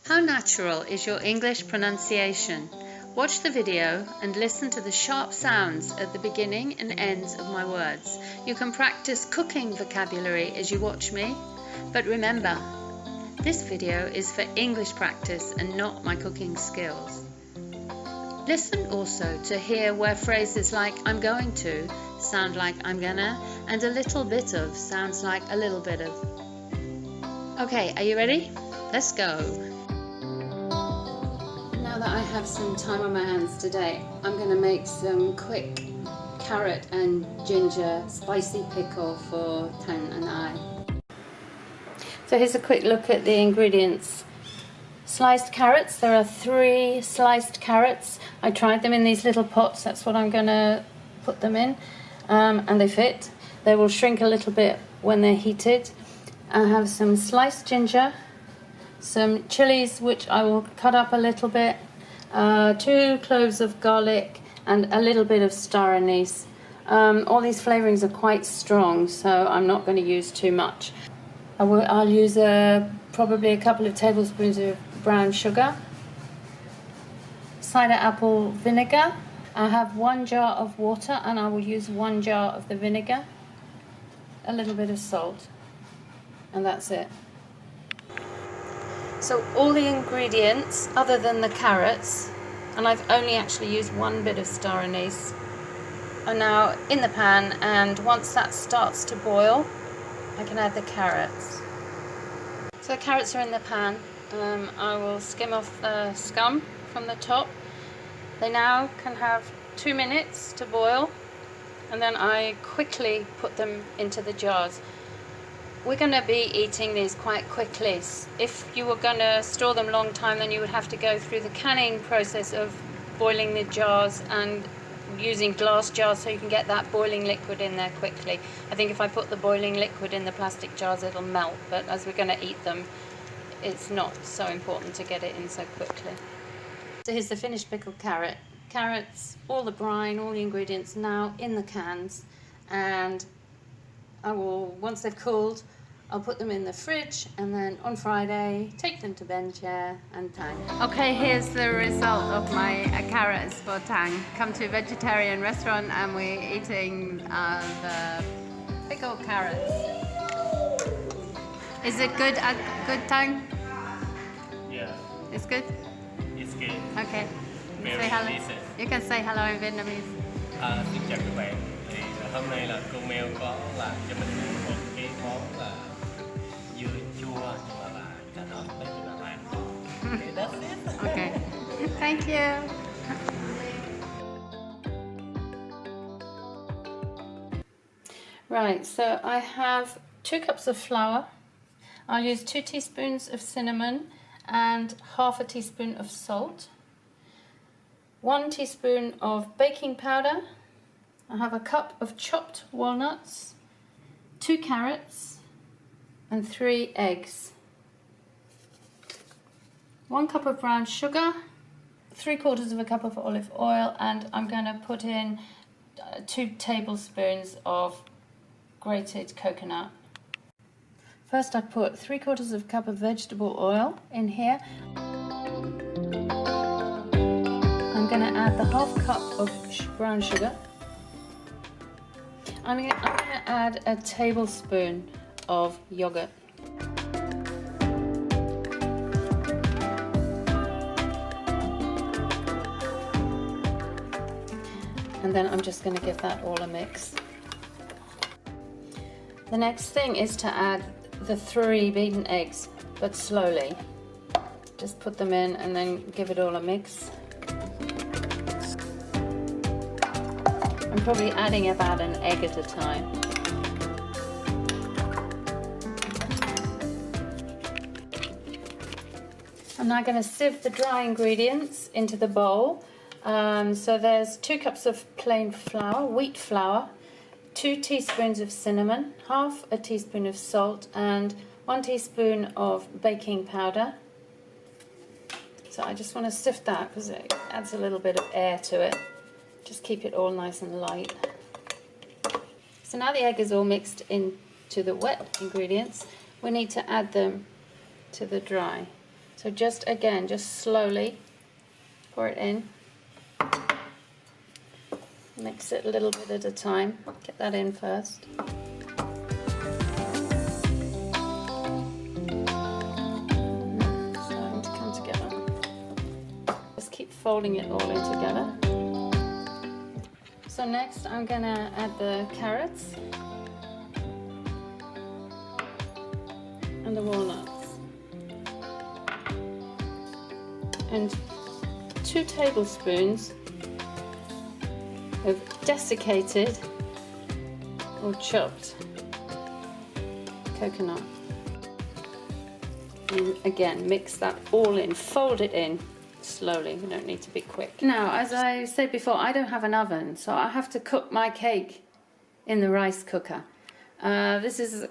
How natural is your English pronunciation? Watch the video and listen to the sharp sounds at the beginning and ends of my words. You can practice cooking vocabulary as you watch me, but remember, this video is for English practice and not my cooking skills. Listen also to hear where phrases like I'm going to sound like I'm gonna, and a little bit of sounds like a little bit of. Okay, are you ready? Let's go. Now that I have some time on my hands today, I'm going to make some quick carrot and ginger spicy pickle for Anh and I. So here's a quick look at the ingredients. Sliced carrots, there are 3 sliced carrots. I tried them in these little pots, that's what I'm going to put them in, and they fit. They will shrink a little bit when they're heated. I have some sliced ginger, some chilies which I will cut up a little bit, 2 cloves of garlic and a little bit of star anise. All these flavourings are quite strong, so I'm not going to use too much. I'll use probably a couple of tablespoons of brown sugar, cider apple vinegar. I have 1 jar of water and I will use 1 jar of the vinegar, a little bit of salt, and that's it. So all the ingredients other than the carrots, and I've only actually used 1 bit of star anise, are now in the pan, and once that starts to boil I can add the carrots. So the carrots are in the pan. I will skim off the scum from the top. They now can have 2 minutes to boil, and then I quickly put them into the jars. We're going to be eating these quite quickly. If you were going to store them a long time, then you would have to go through the canning process of boiling the jars and using glass jars so you can get that boiling liquid in there quickly. I think if I put the boiling liquid in the plastic jars it'll melt, but as we're going to eat them it's not so important to get it in so quickly. So here's the finished pickled carrot. Carrots, all the brine, all the ingredients now in the cans, and I will, once they've cooled, I'll put them in the fridge, and then on Friday take them to Bencha and Tang. Okay, here's the result of my carrots for Tang. Come to a vegetarian restaurant and we're eating the pickled carrots. Is it good Tang? Yeah. It's good? It's good. Okay. Very Say hello. delicious. You can say hello in Vietnamese. Xin chào các bạn. Thì hôm nay là cô Mel có làm cho mình một cái món là dưa chua, nhưng mà là nó tới từ Đà Lạt. Okay, that's it. Okay. Thank you. Right, so I have 2 cups of flour. I'll use 2 teaspoons of cinnamon and half a teaspoon of salt. 1 teaspoon of baking powder. I have a cup of chopped walnuts, 2 carrots and 3 eggs. 1 cup of brown sugar, 3/4 of a cup of olive oil, and I'm going to put in 2 tablespoons of grated coconut. First I put 3/4 of a cup of vegetable oil in here. I'm going to add the half cup of brown sugar. I'm going to add a tablespoon of yogurt. And then I'm just going to give that all a mix. The next thing is to add the 3 beaten eggs, but slowly. Just put them in and then give it all a mix. I'm probably adding about an egg at a time. I'm now going to sieve the dry ingredients into the bowl. So there's 2 cups of plain flour, wheat flour, 2 teaspoons of cinnamon, half a teaspoon of salt, and 1 teaspoon of baking powder. So I just want to sift that because it adds a little bit of air to it. Just keep it all nice and light. So now the egg is all mixed into the wet ingredients, we need to add them to the dry. So just slowly pour it in. Mix it a little bit at a time. Get that in first. Starting to come together. Just keep folding it all in together. So next I'm gonna add the carrots and the walnuts and 2 tablespoons of desiccated or chopped coconut. And again, mix that all in, fold it in slowly, you don't need to be quick. Now, as I said before, I don't have an oven, so I have to cook my cake in the rice cooker. This is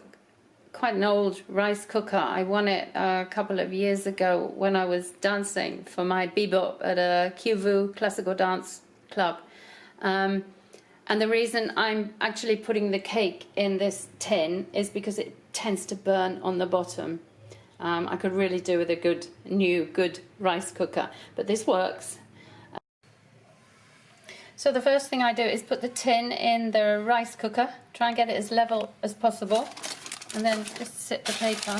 quite an old rice cooker. I won it a couple of years ago when I was dancing for my bebop at a Kivu classical dance club. And the reason I'm actually putting the cake in this tin is because it tends to burn on the bottom. I could really do with a good rice cooker, but this works. So the first thing I do is put the tin in the rice cooker, try and get it as level as possible, and then just sit the paper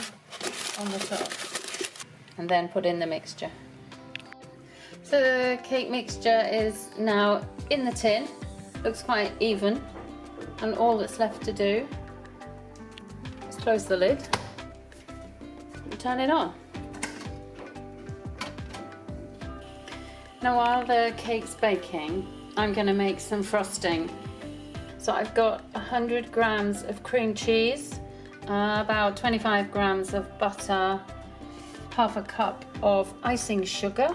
on the top, and then put in the mixture. So the cake mixture is now in the tin, looks quite even, and all that's left to do is close the lid and turn it on. Now while the cake's baking, I'm going to make some frosting. So I've got 100 grams of cream cheese, about 25 grams of butter, half a cup of icing sugar,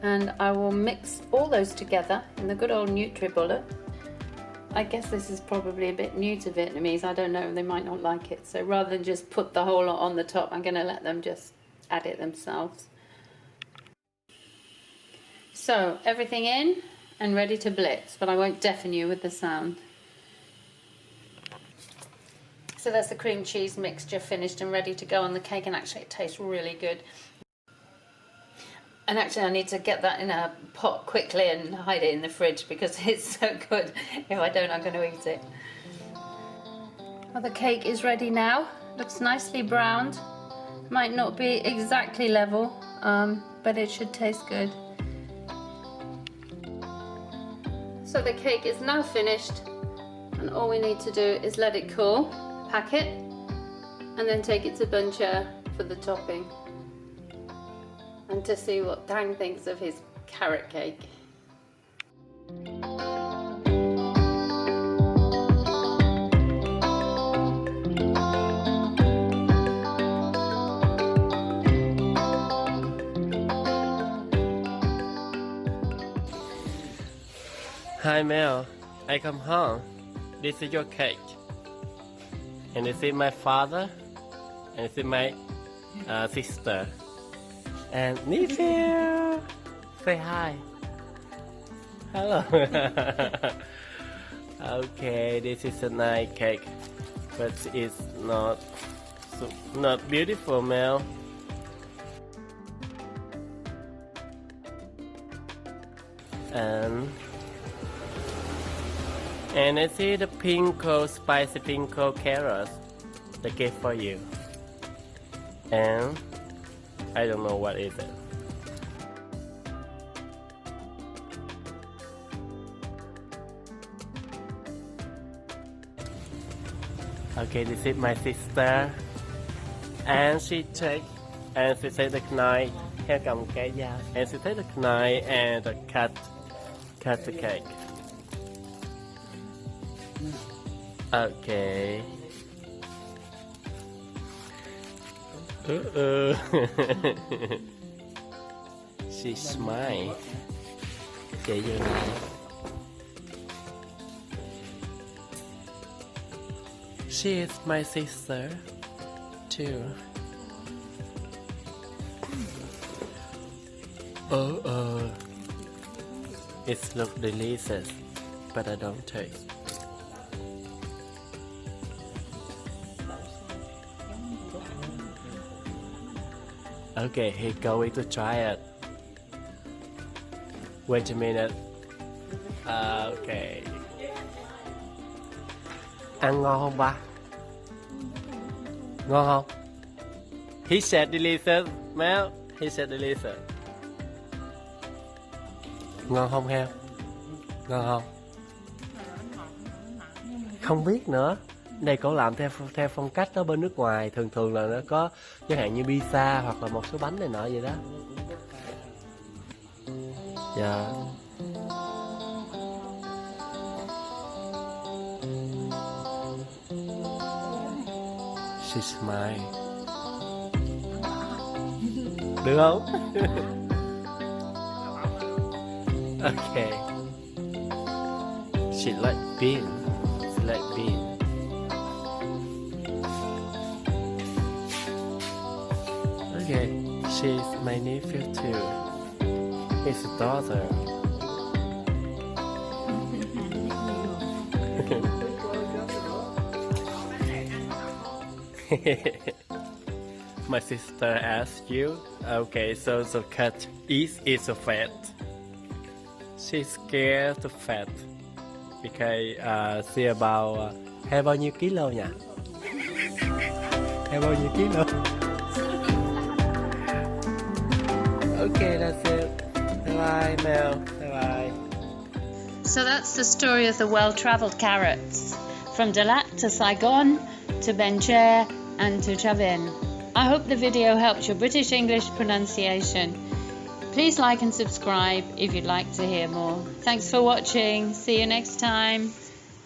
and I will mix all those together in the good old NutriBullet. I guess this is probably a bit new to Vietnamese, I don't know, they might not like it, so rather than just put the whole lot on the top, I'm going to let them just add it themselves. So everything in and ready to blitz, but I won't deafen you with the sound. So that's the cream cheese mixture finished and ready to go on the cake, and actually it tastes really good. And actually I need to get that in a pot quickly and hide it in the fridge because it's so good. If I don't, I'm going to eat it. Well, the cake is ready now. Looks nicely browned. Might not be exactly level, but it should taste good. So the cake is now finished, and all we need to do is let it cool, pack it, and then take it to Buncha for the topping. And to see what Tang thinks of his carrot cake. Hi Mel, I come home. This is your cake. And this is my father. And this is my sister. And nephew! Say hi. Hello. Okay, this is a nice cake, but it's not beautiful, Mel. And I see the pickle, spicy pickle carrots. The cake for you. And I don't know what is it. Okay, this is my sister. And she take the knife theo cầm cái dao. And she take the knife and cut the cake. Okay. She smiled. Để vô này. She is my sister too. It looks delicious, but I don't taste. Okay, he's going to try it. Wait a minute. Okay. Ăn ngon không ba? Ngon không? He said delicious. Mel, he said delicious. Ngon không heo? Ngon không? Không biết nữa. Đây cậu làm theo phong cách đó bên nước ngoài. Thường là nó có chẳng hạn như pizza hoặc là một số bánh này nọ vậy đó. Dạ. She smile. Được không? Okay. She like bean. She like bean. Okay. She's my nephew too. His daughter. My sister asked you. Okay, so the cat is so fat. She's scared to fat because she about hay bao nhiêu kilo nhỉ? Hay bao nhiêu kilo? Okay, that's it. Bye bye, Mel. Bye bye. So that's the story of the well-travelled carrots, from Dalat to Saigon, to Bencher and to Chavin. I hope the video helped your British English pronunciation. Please like and subscribe if you'd like to hear more. Thanks for watching. See you next time.